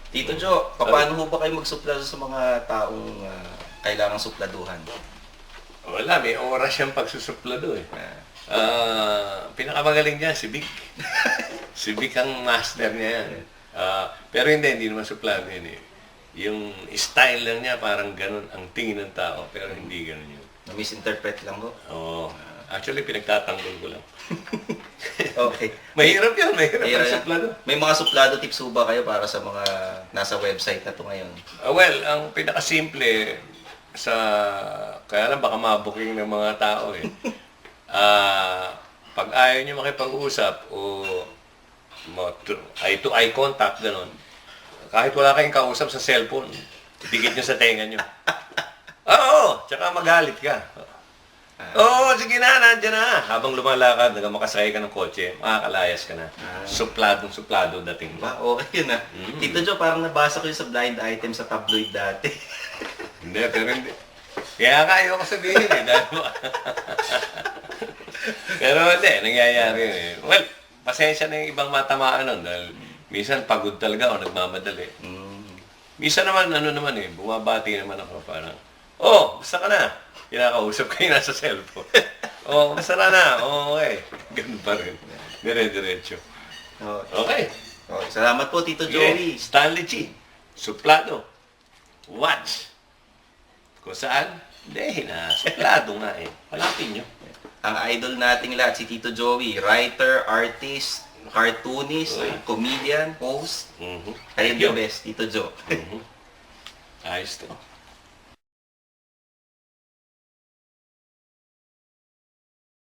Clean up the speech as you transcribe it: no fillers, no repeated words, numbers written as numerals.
Tito Jo, paano ho ba kayo magsuplado sa mga taong kailangang supladuhan? Wala, may oras siyang pagsusuplado eh. Pinakamagaling niya, si Vic. Si Vic ang master niya yan. Pero hindi naman suplado yun eh. Yung style lang niya, parang ganun ang tingin ng tao, pero hindi ganun yun. Na-misinterpret lang ho? Oo. Actually, pinagtatanggol ko lang. Okay. Mahirap yan, mahirap Mahirap ang yan. suplado. May mga suplado tips ho ba kayo para sa mga nasa website na to ngayon? Well, ang pinakasimple kaya lang baka mabuking ng mga tao eh. Pag ayaw nyo makipag-usap o eye-to-eye contact, gano'n, kahit wala kayong kausap sa cellphone, dikit nyo sa tenga nyo. Oo, tsaka magalit ka. Oo, sige na, nandiyan na. Habang lumalakad, makasakay ka ng kotse, makakalayas ka na. Supladong-suplado dating mo. Okay yun Tito Jo, parang nabasa ko yun sa blind item sa tabloid dati. Hindi, pero hindi. Kaya nga ayoko sabihin eh. Pero hindi, nangyayari eh. Well, pasensya na yung ibang matamaan nun dahil minsan pagod talaga o nagmamadali. Minsan naman, bumabati naman ako parang, basta ka na. Kinakausap ko yung nasa cellphone. Basta na. Okay. Ganun pa rin. Dire-diretso. Okay. Salamat po, Tito Joey. Stanley Chi. Suplado. Watch. Kung saan? Hindi, suplado nga eh. Palapin nyo. Ang idol nating lahat, si Tito Joey. Writer, artist, cartoonist, comedian, host. Kayo the best, Tito Jo. Ayos to.